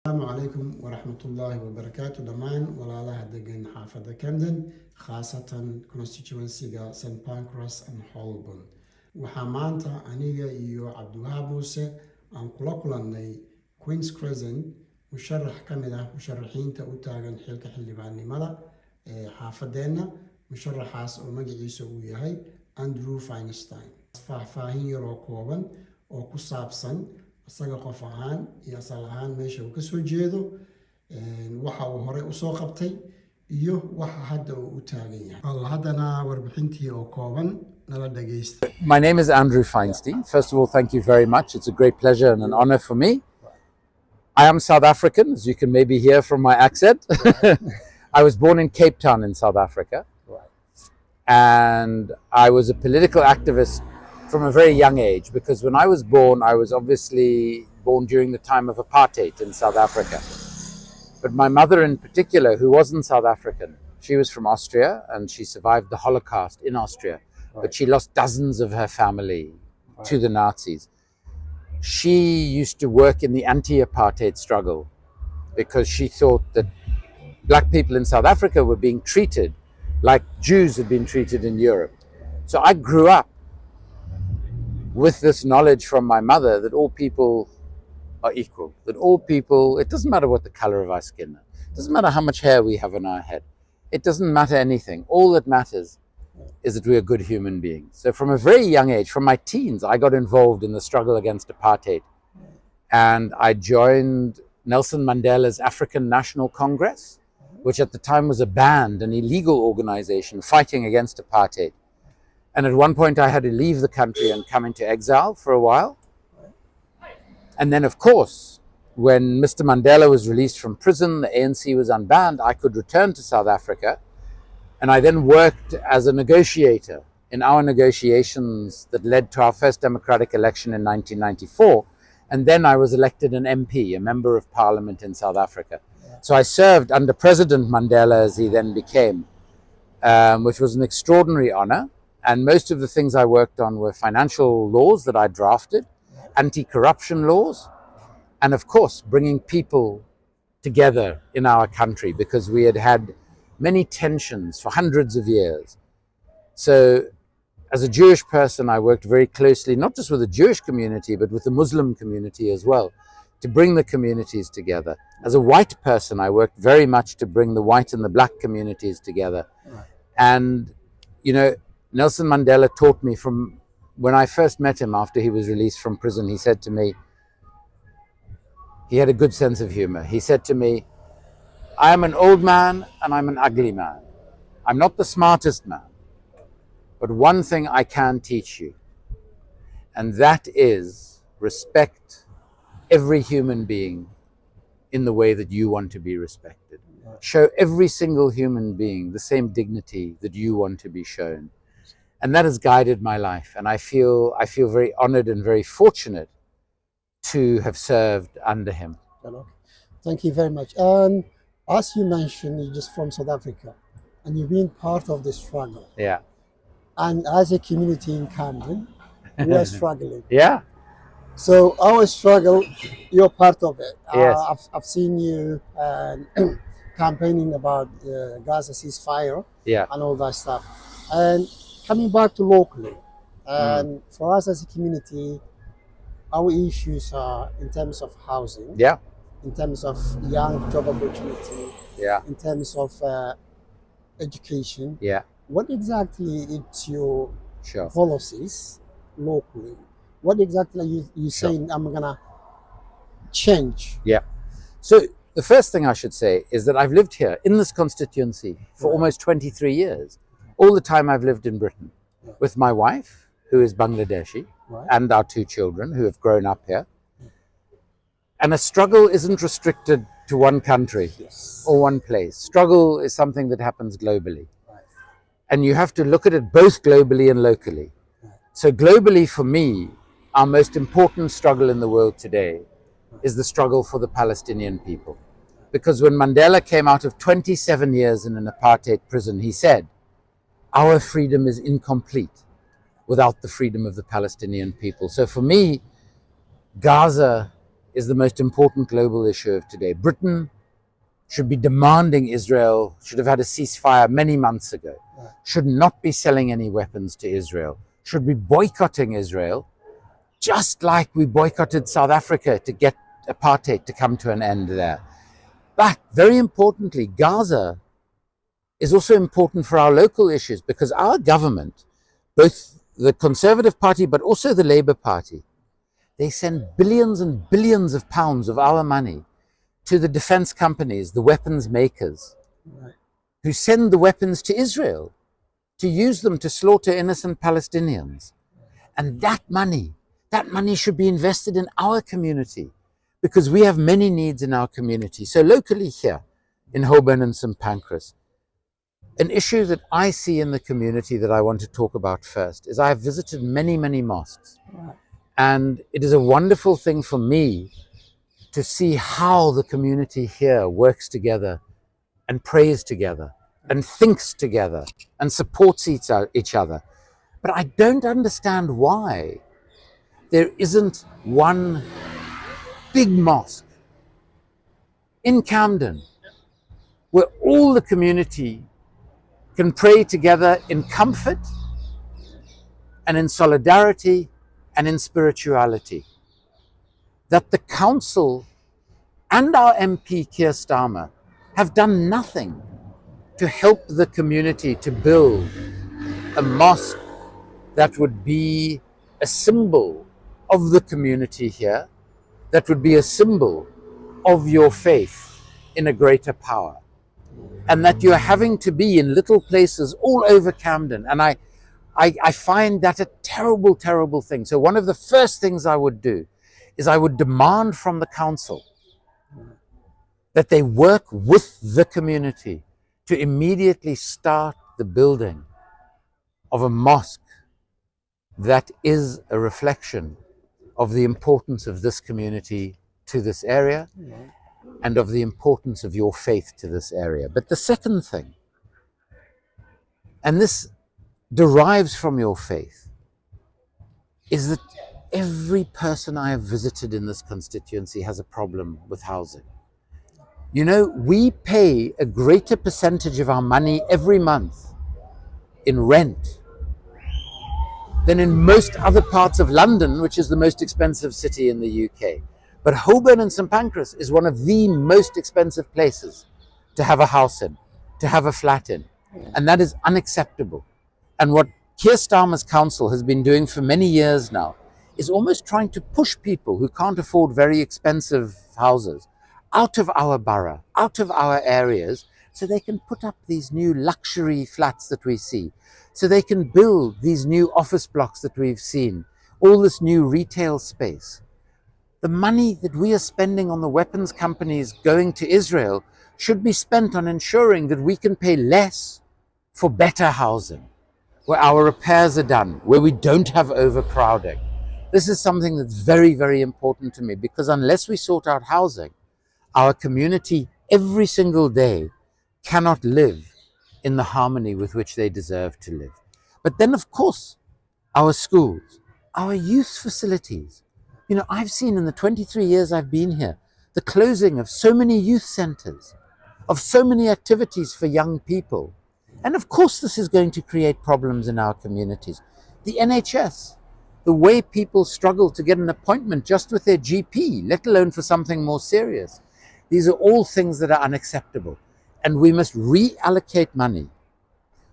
السلام عليكم ورحمة الله وبركاته دمان walaalaha degan xaafadda Camden khaasatan constituency-ga St Pancras and Holborn. Waxaa maanta aniga iyo Cabdiwahaab Muuse aan kula kulannay Queen's Crescent musharax ka mid ah musharaxiinta u taagan xilka xildhibaannimada ee xaafadeenna. Musharaxaas oo magaciisa uu yahay Andrew Feinstein. Faahfaahin yar oo kooban oo ku saabsan isaga qof ahaan iyo asal ahaan meesha uu ka soo jeedo, waxa uu hore u soo qabtay iyo waxa hadda uu u taagan yahay. Haddana warbixintii oo kooban nala dhageysta. My name is Andrew Feinstein. First of all, thank you very much. It's a great pleasure and an honor for me. I am South African, as you can maybe hear from my accent. I was born in Cape Town in South Africa. And I was a political activist from a very young age, because when I was born, I was obviously born during the time of apartheid in South Africa. But my mother in particular, who wasn't South African, she was from Austria and she survived the Holocaust in Austria, but she lost dozens of her family to the Nazis. She used to work in the anti-apartheid struggle because she thought that black people in South Africa were being treated like Jews had been treated in Europe. So I grew up with this knowledge from my mother that all people are equal, that all people, it doesn't matter what the color of our skin, it doesn't matter how much hair we have on our head, it doesn't matter anything. All that matters is that we are good human beings. So from a very young age, from my teens, I got involved in the struggle against apartheid. And I joined Nelson Mandela's African National Congress, which at the time was a banned and illegal organization fighting against apartheid. And at one point I had to leave the country and come into exile for a while. And then, of course, when Mr. Mandela was released from prison, the ANC was unbanned, I could return to South Africa. And I then worked as a negotiator in our negotiations that led to our first democratic election in 1994. And then I was elected an MP, a member of parliament in South Africa. So I served under President Mandela, as he then became, which was an extraordinary honor. And most of the things I worked on were financial laws that I drafted, anti-corruption laws, and of course, bringing people together in our country, because we had had many tensions for hundreds of years. So as a Jewish person, I worked very closely, not just with the Jewish community, but with the Muslim community as well, to bring the communities together. As a white person, I worked very much to bring the white and the black communities together. And, you know, Nelson Mandela taught me from when I first met him after he was released from prison. He said to me, he had a good sense of humor. He said to me, I am an old man and I'm an ugly man. I'm not the smartest man, but one thing I can teach you, and that is respect every human being in the way that you want to be respected. Show every single human being the same dignity that you want to be shown. And that has guided my life. And I feel very honored and very fortunate to have served under him. Thank you very much. And as you mentioned, you're just from South Africa and you've been part of the struggle. Yeah. And as a community in Camden, we are struggling. Yeah. So our struggle, you're part of it. Yes. I've seen you campaigning about Gaza ceasefire, Yeah. and all that stuff. And coming back to locally, and for us as a community, our issues are in terms of housing, Yeah. in terms of young job opportunity, Yeah. in terms of education. Yeah. What exactly is your Sure. policies locally? What exactly are you saying I'm gonna change? Yeah. So the first thing I should say is that I've lived here in this constituency for almost 23 years. All the time I've lived in Britain with my wife, who is Bangladeshi, and our two children who have grown up here. And a struggle isn't restricted to one country or one place. Struggle is something that happens globally. And you have to look at it both globally and locally. So globally, for me, our most important struggle in the world today is the struggle for the Palestinian people. Because when Mandela came out of 27 years in an apartheid prison, he said, our freedom is incomplete without the freedom of the Palestinian people. So for me, Gaza is the most important global issue of today. Britain should be demanding Israel should have had a ceasefire many months ago, should not be selling any weapons to Israel, should be boycotting Israel, just like we boycotted South Africa to get apartheid to come to an end there. But very importantly, Gaza is also important for our local issues, because our government, both the Conservative Party but also the Labour Party, they send billions and billions of pounds of our money to the defense companies, the weapons makers, who send the weapons to Israel to use them to slaughter innocent Palestinians. And that money should be invested in our community, because we have many needs in our community. So locally here in Holborn and St. Pancras, an issue that I see in the community that I want to talk about first is I've visited many, many mosques. And it is a wonderful thing for me to see how the community here works together and prays together and thinks together and supports each other. But I don't understand why there isn't one big mosque in Camden where all the community can pray together in comfort and in solidarity and in spirituality. That the council and our MP Keir Starmer have done nothing to help the community to build a mosque that would be a symbol of the community here, that would be a symbol of your faith in a greater power. And that you're having to be in little places all over Camden. And I find that a terrible, terrible thing. So one of the first things I would do is I would demand from the council that they work with the community to immediately start the building of a mosque that is a reflection of the importance of this community to this area and of the importance of your faith to this area. But the second thing, and this derives from your faith, is that every person I have visited in this constituency has a problem with housing. You know, we pay a greater percentage of our money every month in rent than in most other parts of London, which is the most expensive city in the UK. But Holborn and St. Pancras is one of the most expensive places to have a house in, to have a flat in. And that is unacceptable. And what Keir Starmer's council has been doing for many years now is almost trying to push people who can't afford very expensive houses out of our borough, out of our areas, so they can put up these new luxury flats that we see, so they can build these new office blocks that we've seen, all this new retail space. The money that we are spending on the weapons companies going to Israel should be spent on ensuring that we can pay less for better housing, where our repairs are done, where we don't have overcrowding. This is something that's very, very important to me, because unless we sort out housing, our community every single day cannot live in the harmony with which they deserve to live. But then, of course, our schools, our youth facilities. You know, I've seen in the 23 years I've been here, the closing of so many youth centers, of so many activities for young people. And of course, this is going to create problems in our communities. The NHS, the way people struggle to get an appointment just with their GP, let alone for something more serious. These are all things that are unacceptable. And we must reallocate money.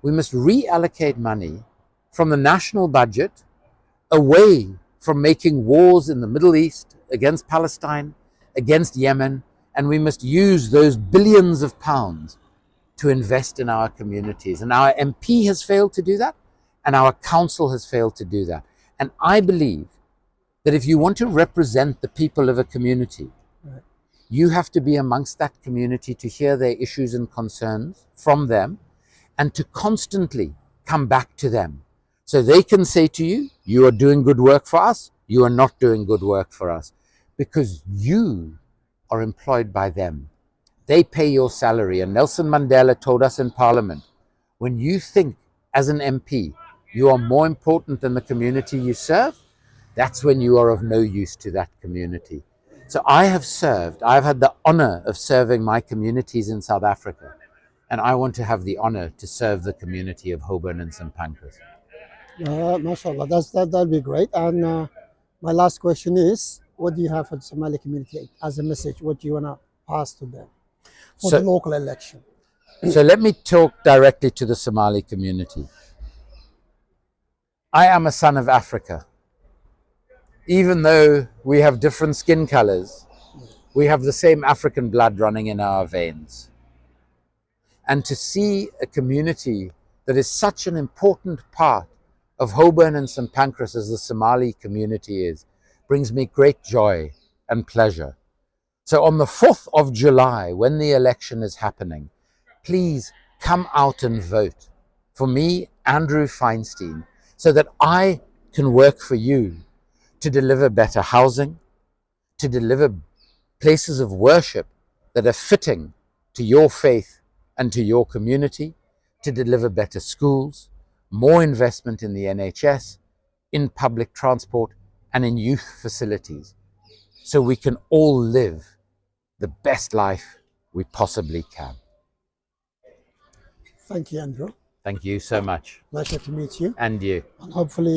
We must reallocate money from the national budget away from making wars in the Middle East against Palestine, against Yemen, and we must use those billions of pounds to invest in our communities. And our MP has failed to do that, and our council has failed to do that. And I believe that if you want to represent the people of a community, you have to be amongst that community to hear their issues and concerns from them, and to constantly come back to them. So they can say to you, you are doing good work for us, you are not doing good work for us, because you are employed by them. They pay your salary. And Nelson Mandela told us in Parliament, when you think as an MP, you are more important than the community you serve, that's when you are of no use to that community. So I've had the honor of serving my communities in South Africa, and I want to have the honor to serve the community of Holborn and St. Pancras. MashaAllah, that'll be great. And my last question is, what do you have for the Somali community as a message? What do you want to pass to them for the local election? So let me talk directly to the Somali community. I am a son of Africa. Even though we have different skin colors, we have the same African blood running in our veins. And to see a community that is such an important part of Holborn and St. Pancras as the Somali community is, brings me great joy and pleasure. So on the 4th of July, when the election is happening, please come out and vote for me, Andrew Feinstein, so that I can work for you to deliver better housing, to deliver places of worship that are fitting to your faith and to your community, to deliver better schools, more investment in the NHS, in public transport, and in youth facilities, so we can all live the best life we possibly can. Thank you, Andrew. Thank you so much. Pleasure to meet you. And you. And hopefully